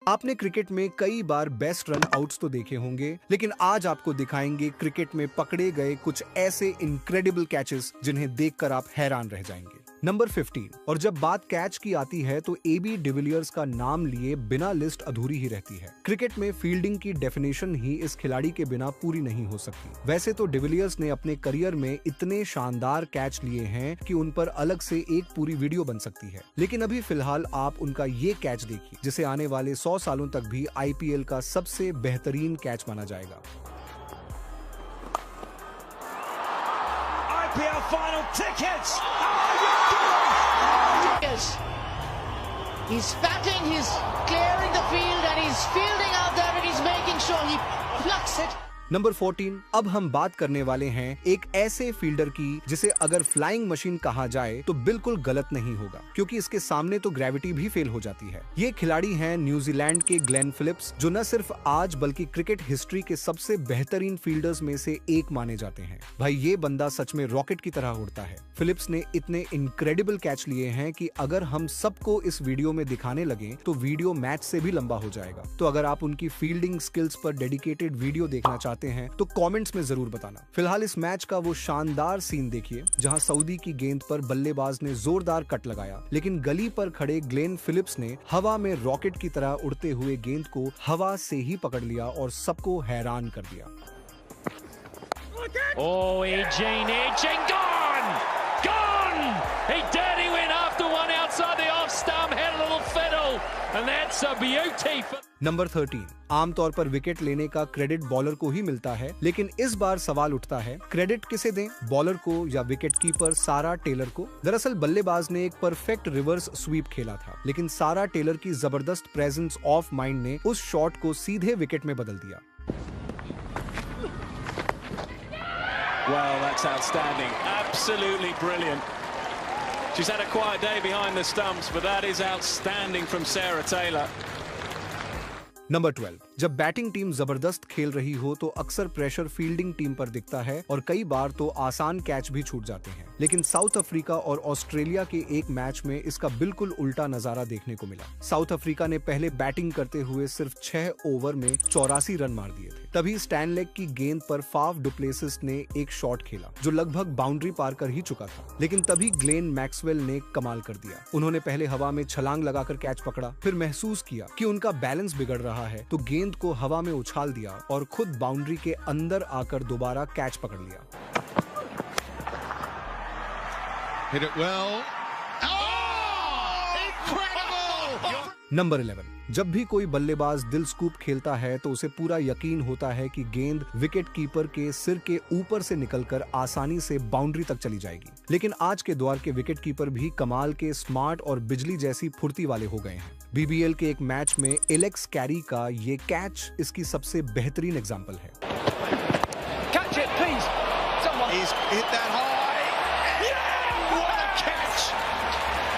आपने क्रिकेट में कई बार बेस्ट रन आउट्स तो देखे होंगे, लेकिन आज आपको दिखाएंगे क्रिकेट में पकड़े गए कुछ ऐसे इनक्रेडिबल कैचेस जिन्हें देखकर आप हैरान रह जाएंगे। नंबर 15। और जब बात कैच की आती है तो एबी डिविलियर्स का नाम लिए बिना लिस्ट अधूरी ही रहती है। क्रिकेट में फील्डिंग की डेफिनेशन ही इस खिलाड़ी के बिना पूरी नहीं हो सकती। वैसे तो डिविलियर्स ने अपने करियर में इतने शानदार कैच लिए हैं कि उन पर अलग से एक पूरी वीडियो बन सकती है, लेकिन अभी फिलहाल आप उनका ये कैच देखिए जिसे आने वाले 100 सालों तक भी आईपीएल का सबसे बेहतरीन कैच माना जाएगा। IPL final tickets. Yes. He's batting, he's clearing the field and he's fielding out there and he's making sure he plucks it. Number 14। अब हम बात करने वाले हैं एक ऐसे फील्डर की जिसे अगर फ्लाइंग मशीन कहा जाए तो बिल्कुल गलत नहीं होगा, क्योंकि इसके सामने तो ग्रेविटी भी फेल हो जाती है। ये खिलाड़ी हैं न्यूजीलैंड के ग्लेन फिलिप्स, जो न सिर्फ आज बल्कि क्रिकेट हिस्ट्री के सबसे बेहतरीन फील्डर्स में से एक माने जाते हैं। भाई ये बंदा सच में रॉकेट की तरह उड़ता है। फिलिप्स ने इतने इनक्रेडिबल कैच लिए हैं कि अगर हम सबको इस वीडियो में दिखाने लगे तो वीडियो मैच से भी लंबा हो जाएगा। तो अगर आप उनकी फील्डिंग स्किल्स पर डेडिकेटेड वीडियो देखना चाहते हैं तो कमेंट्स में जरूर बताना। फिलहाल इस मैच का वो शानदार सीन देखिए जहां सऊदी की गेंद पर बल्लेबाज ने जोरदार कट लगाया, लेकिन गली पर खड़े ग्लेन फिलिप्स ने हवा में रॉकेट की तरह उड़ते हुए गेंद को हवा से ही पकड़ लिया और सबको हैरान कर दिया। Oh, Eugene, gone! He did, he went after one outside the off stump, had a little fiddle, and that's a beauty. Number 13। आमतौर पर विकेट लेने का क्रेडिट बॉलर को ही मिलता है, लेकिन इस बार सवाल उठता है क्रेडिट किसे दें, बॉलर को या विकेट कीपर सारा टेलर को। दरअसल बल्लेबाज ने एक परफेक्ट रिवर्स स्वीप खेला था, लेकिन सारा टेलर की जबरदस्त प्रेजेंस ऑफ माइंड ने उस शॉट को सीधे विकेट में बदल दिया। Well, that's outstanding. Absolutely brilliant. She's had a quiet day behind the stumps, but that is outstanding from Sarah Taylor. Number 12। जब बैटिंग टीम जबरदस्त खेल रही हो तो अक्सर प्रेशर फील्डिंग टीम पर दिखता है और कई बार तो आसान कैच भी छूट जाते हैं, लेकिन साउथ अफ्रीका और ऑस्ट्रेलिया के एक मैच में इसका बिल्कुल उल्टा नजारा देखने को मिला। साउथ अफ्रीका ने पहले बैटिंग करते हुए सिर्फ 6 ओवर में 84 रन मार दिए थे। तभी स्टैनलेक की गेंद पर फाफ डुप्लेसिस ने एक शॉट खेला जो लगभग बाउंड्री पार कर ही चुका था, लेकिन तभी ग्लेन मैक्सवेल ने कमाल कर दिया। उन्होंने पहले हवा में छलांग लगाकर कैच पकड़ा, फिर महसूस किया कि उनका बैलेंस बिगड़ रहा है तो गेंद को हवा में उछाल दिया और खुद बाउंड्री के अंदर आकर दोबारा कैच पकड़ लिया। Hit it well. Oh! Incredible! Number 11। जब भी कोई बल्लेबाज दिल स्कूप खेलता है तो उसे पूरा यकीन होता है कि गेंद विकेट कीपर के सिर के ऊपर से निकलकर आसानी से बाउंड्री तक चली जाएगी, लेकिन आज के दौर के विकेट कीपर भी कमाल के स्मार्ट और बिजली जैसी फुर्ती वाले हो गए हैं। बीबीएल के एक मैच में एलेक्स कैरी का ये कैच इसकी सबसे बेहतरीन एग्जाम्पल है। Catch it, please. Someone. He's hit that high. Yeah! What a catch!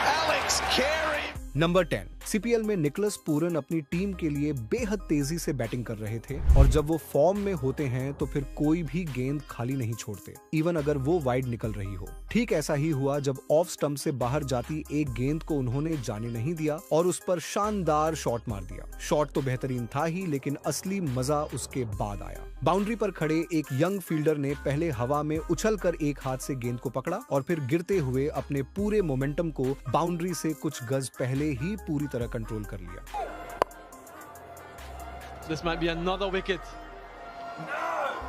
Alex Carey. Number 10। CPL में निकोलस पूरन अपनी टीम के लिए बेहद तेजी से बैटिंग कर रहे थे और जब वो फॉर्म में होते हैं तो फिर कोई भी गेंद खाली नहीं छोड़ते, इवन अगर वो वाइड निकल रही हो। ठीक ऐसा ही हुआ जब ऑफ स्टंप से बाहर जाती एक गेंद को उन्होंने जाने नहीं दिया और उस पर शानदार शॉट मार दिया। शॉट तो बेहतरीन था ही, लेकिन असली मजा उसके बाद आया। बाउंड्री पर खड़े एक यंग फील्डर ने पहले हवा में उछलकर एक हाथ से गेंद को पकड़ा और फिर गिरते हुए अपने पूरे मोमेंटम को बाउंड्री से कुछ गज पहले ही पूरी तरह कंट्रोल कर लिया। This might be another wicket.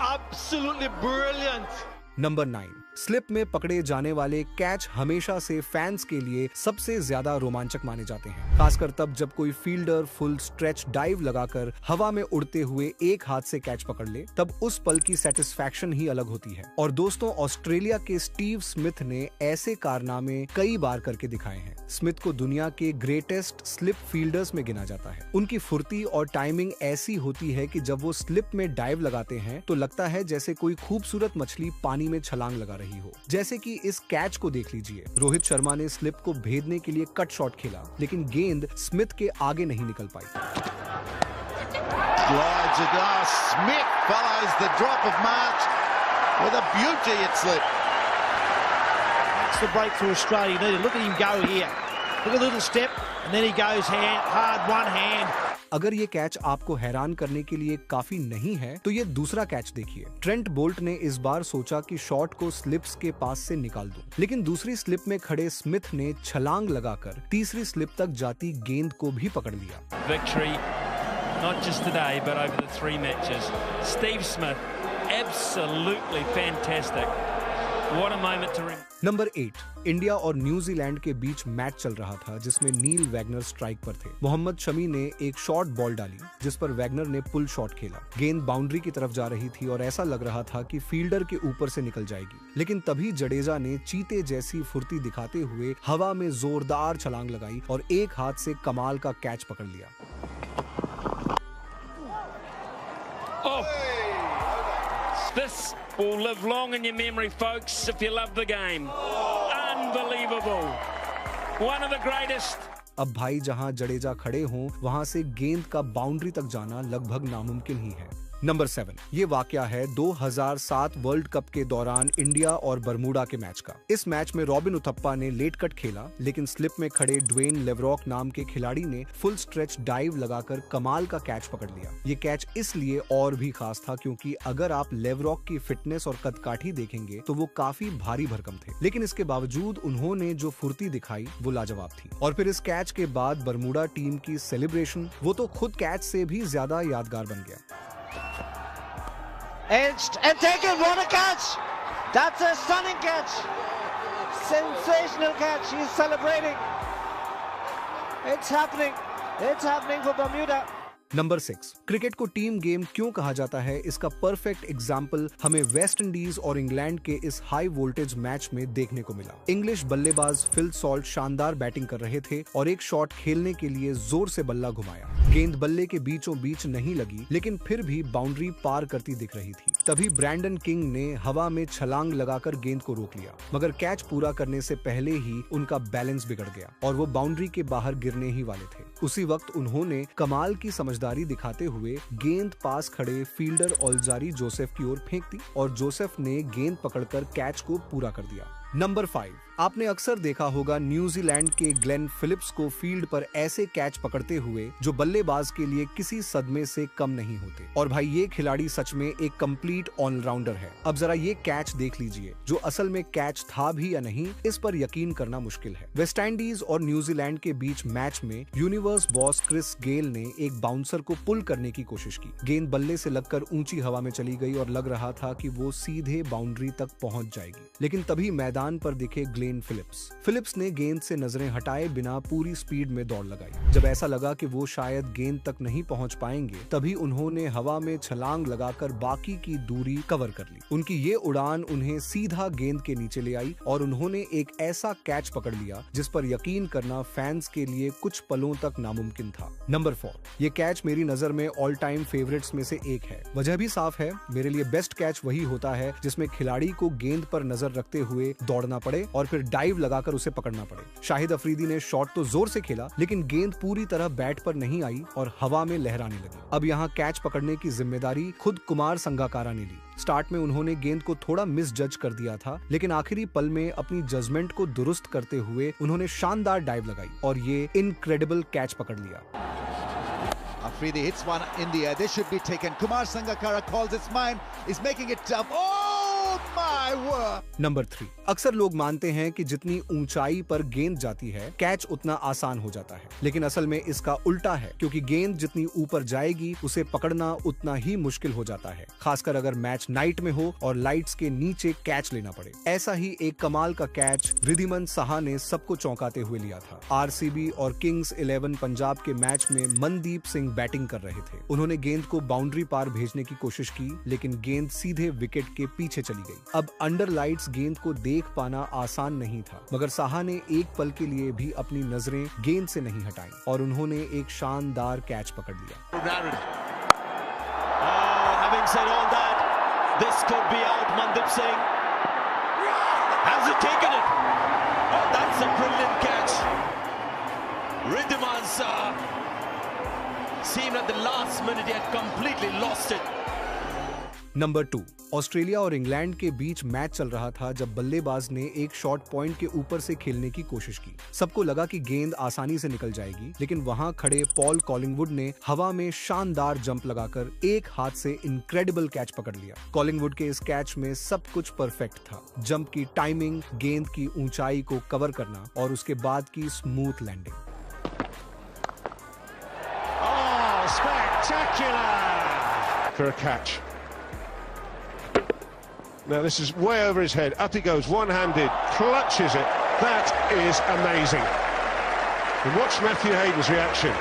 Absolutely brilliant. Number 9। Slip में पकड़े जाने वाले कैच हमेशा से फैंस के लिए सबसे ज्यादा रोमांचक माने जाते हैं, खासकर तब जब कोई फील्डर फुल स्ट्रेच डाइव लगाकर हवा में उड़ते हुए एक हाथ से कैच पकड़ ले, तब उस पल की सेटिस्फैक्शन ही अलग होती है। और दोस्तों, ऑस्ट्रेलिया के स्टीव स्मिथ ने ऐसे कारनामे कई बार करके दिखाए हैं। स्मिथ को दुनिया के ग्रेटेस्ट स्लिप फील्डर्स में गिना जाता है। उनकी फुर्ती और टाइमिंग ऐसी होती है कि जब वो स्लिप में डाइव लगाते हैं तो लगता है जैसे कोई खूबसूरत मछली पानी में छलांग लगा रही हो। जैसे कि इस कैच को देख लीजिए। रोहित शर्मा ने स्लिप को भेदने के लिए कट शॉट खेला, लेकिन गेंद स्मिथ के आगे नहीं निकल पाई। Smith follows the drop of March with a beauty at slip. That's the break for Australia. You need to look at him go here. Look at a little step, and then he goes hard, one hand. अगर ये catch आपको हैरान करने के लिए काफी नहीं है तो ये दूसरा कैच देखिए। ट्रेंट बोल्ट ने इस बार सोचा कि शॉट को स्लिप्स के पास से निकाल दूं, लेकिन दूसरी स्लिप में खड़े स्मिथ ने छलांग लगाकर तीसरी स्लिप तक जाती गेंद को भी पकड़ लिया। Victory, not just today, but over the 3 matches. Steve Smith, absolutely fantastic. What a moment to remember. Number 8, India और न्यूजीलैंड के बीच मैच चल रहा था जिसमें नील वैगनर स्ट्राइक पर थे। मोहम्मद शमी ने एक शॉर्ट बॉल डाली जिस पर वैगनर ने पुल शॉट खेला। गेंद बाउंड्री की तरफ जा रही थी और ऐसा लग रहा था कि फील्डर के ऊपर से निकल जाएगी, लेकिन तभी जडेजा ने चीते जैसी फुर्ती दिखाते हुए हवा में जोरदार छलांग लगाई और एक हाथ से कमाल का कैच पकड़ लिया। This will live long in your memory, folks, if you love the game. Unbelievable. One of the greatest. अब भाई जहां जडेजा खड़े हों वहां से गेंद का बाउंड्री तक जाना लगभग नामुमकिन ही है। नंबर 7, ये वाकया है 2007 वर्ल्ड कप के दौरान इंडिया और बरमूडा के मैच का। इस मैच में रॉबिन उथप्पा ने लेट कट खेला, लेकिन स्लिप में खड़े ड्वेन लेवरॉक नाम के खिलाड़ी ने फुल स्ट्रेच डाइव लगाकर कमाल का कैच पकड़ लिया। ये कैच इसलिए और भी खास था क्योंकि अगर आप लेवरॉक की फिटनेस और कदकाठी देखेंगे तो वो काफी भारी भरकम थे, लेकिन इसके बावजूद उन्होंने जो फुर्ती दिखाई वो लाजवाब थी। और फिर इस कैच के बाद बरमूडा टीम की सेलिब्रेशन, वो तो खुद कैच से भी ज्यादा यादगार बन गया। Edged and taken. What a catch! That's a stunning catch. Sensational catch. He's celebrating. It's happening. It's happening for Bermuda. Number 6, cricket को टीम गेम क्यों कहा जाता है, इसका परफेक्ट एग्जाम्पल हमें वेस्ट इंडीज और इंग्लैंड के इस हाई वोल्टेज मैच में देखने को मिला। इंग्लिश बल्लेबाज फिल सॉल्ट शानदार बैटिंग कर रहे थे और एक शॉट खेलने के लिए जोर से बल्ला घुमाया। गेंद बल्ले के बीचों बीच नहीं लगी, लेकिन फिर भी बाउंड्री पार करती दिख रही थी। तभी ब्रैंडन किंग ने हवा में छलांग लगाकर गेंद को रोक लिया, मगर कैच पूरा करने से पहले ही उनका बैलेंस बिगड़ गया और वो बाउंड्री के बाहर गिरने ही वाले थे। उसी वक्त उन्होंने कमाल की समझदारी दिखाते हुए गेंद पास खड़े फील्डर ऑल्जारी जोसेफ की ओर फेंक दी और जोसेफ ने गेंद पकड़कर कैच को पूरा कर दिया। नंबर 5, आपने अक्सर देखा होगा न्यूजीलैंड के ग्लेन फिलिप्स को फील्ड पर ऐसे कैच पकड़ते हुए जो बल्लेबाज के लिए किसी सदमे से कम नहीं होते। और भाई ये खिलाड़ी सच में एक कंप्लीट ऑलराउंडर है। अब जरा ये कैच देख लीजिए, जो असल में कैच था भी या नहीं इस पर यकीन करना मुश्किल है। वेस्ट इंडीज और न्यूजीलैंड के बीच मैच में यूनिवर्स बॉस क्रिस गेल ने एक बाउंसर को पुल करने की कोशिश की। गेंद बल्ले से लगकर ऊंची हवा में चली गई और लग रहा था कि वो सीधे बाउंड्री तक पहुंच जाएगी, लेकिन तभी मैदान पर दिखे ग्लेन फिलिप्स ने गेंद से नजरें हटाए बिना पूरी स्पीड में दौड़ लगाई। जब ऐसा लगा कि वो शायद गेंद तक नहीं पहुंच पाएंगे, तभी उन्होंने हवा में छलांग लगाकर बाकी की दूरी कवर कर ली। उनकी ये उड़ान उन्हें सीधा गेंद के नीचे ले आई और उन्होंने एक ऐसा कैच पकड़ लिया जिस पर यकीन करना फैंस के लिए कुछ पलों तक नामुमकिन था। नंबर 4, ये कैच मेरी नजर में ऑल टाइम फेवरेट्स में से एक है। वजह भी साफ है, मेरे लिए बेस्ट कैच वही होता है जिसमें खिलाड़ी को गेंद पर नजर रखते हुए दौड़ना पड़े और फिर डाइव लगाकर उसे पकड़ना पड़े। शाहिद अफरीदी ने शॉट तो जोर से खेला, लेकिन गेंद पूरी तरह बैट पर नहीं आई और हवा में लहराने लगी। अब यहाँ कैच पकड़ने की जिम्मेदारी खुद कुमार संगाकारा ने ली। स्टार्ट में उन्होंने गेंद को थोड़ा मिस जज कर दिया था, लेकिन आखिरी पल में अपनी जजमेंट को दुरुस्त करते हुए उन्होंने शानदार डाइव लगाई और ये इनक्रेडिबल कैच पकड़ लिया। Afridi hits one in the air. This should be taken. Kumar Sangakkara calls its mine. Is making it tough. Oh my word! Number 3, अक्सर लोग मानते हैं कि जितनी ऊंचाई पर गेंद जाती है कैच उतना आसान हो जाता है, लेकिन असल में इसका उल्टा है, क्योंकि गेंद जितनी ऊपर जाएगी उसे पकड़ना उतना ही मुश्किल हो जाता है, खासकर अगर मैच नाइट में हो और लाइट्स के नीचे कैच लेना पड़े। ऐसा ही एक कमाल का कैच रिद्धिमान साहा ने सबको चौंकाते हुए लिया था। आरसीबी और किंग्स 11 पंजाब के मैच में मनदीप सिंह बैटिंग कर रहे थे। उन्होंने गेंद को बाउंड्री पार भेजने की कोशिश की, लेकिन गेंद सीधे विकेट के पीछे चली गई। अब अंडर लाइट्स गेंद को देख पाना आसान नहीं था, मगर साहा ने एक पल के लिए भी अपनी नजरें गेंद से नहीं हटाई और उन्होंने एक शानदार कैच पकड़ लिया। Having said all that, this could be out. Mandeep Singh has he taken it? Oh, that's a brilliant catch. Riddhiman Saha seemed at the last minute he had completely lost it. Number 2, Australia और England के बीच match चल रहा था जब बल्लेबाज ने एक shot point के ऊपर से खेलने की कोशिश की। सबको लगा कि गेंद आसानी से निकल जाएगी, लेकिन वहां खड़े पॉल कॉलिंगवुड ने हवा में शानदार जंप लगाकर एक हाथ से इनक्रेडिबल कैच पकड़ लिया। कॉलिंगवुड के इस कैच में सब कुछ परफेक्ट था। जंप की टाइमिंग, गेंद की ऊंचाई को कवर करना और उसके बाद की smooth landing. Oh, spectacular! For a catch. Now this is way over his head. Up he goes, one-handed, clutches it. That is amazing. And watch Matthew Hayden's reaction.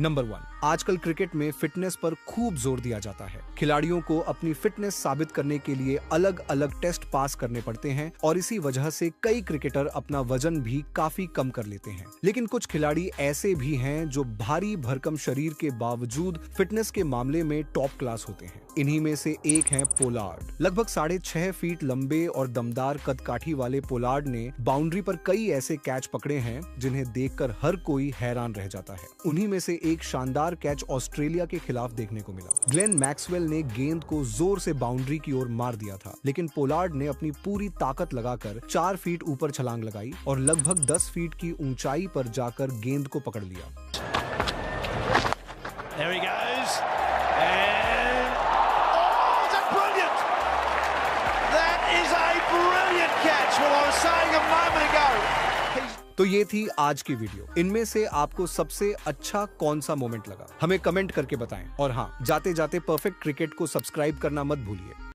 Number 1, आजकल क्रिकेट में fitness पर खूब जोर दिया जाता है। खिलाड़ियों को अपनी फिटनेस साबित करने के लिए अलग अलग टेस्ट पास करने पड़ते हैं और इसी वजह से कई क्रिकेटर अपना वजन भी काफी कम कर लेते हैं। लेकिन कुछ खिलाड़ी ऐसे भी हैं जो भारी भरकम शरीर के बावजूद फिटनेस के मामले में टॉप क्लास होते हैं। इन्हीं में से एक हैं पोलार्ड। लगभग 6.5 फीट लंबे और दमदार कदकाठी वाले पोलार्ड ने बाउंड्री पर कई ऐसे कैच पकड़े हैं जिन्हें देखकर हर कोई हैरान रह जाता है। उन्हीं में से एक शानदार कैच ऑस्ट्रेलिया के खिलाफ देखने को मिला। ग्लेन मैक्सवेल ने गेंद को जोर से बाउंड्री की ओर मार दिया था, लेकिन पोलार्ड ने अपनी पूरी ताकत लगाकर 4 फीट ऊपर छलांग लगाई और लगभग 10 फीट की ऊंचाई पर जाकर गेंद को पकड़ लिया। There he goes. And oh, it's a brilliant! That is a brilliant catch. What I was saying a moment ago. तो ये थी आज की वीडियो। इनमें से आपको सबसे अच्छा कौन सा मोमेंट लगा, हमें कमेंट करके बताएं। और हाँ, जाते जाते परफेक्ट क्रिकेट को सब्सक्राइब करना मत भूलिए।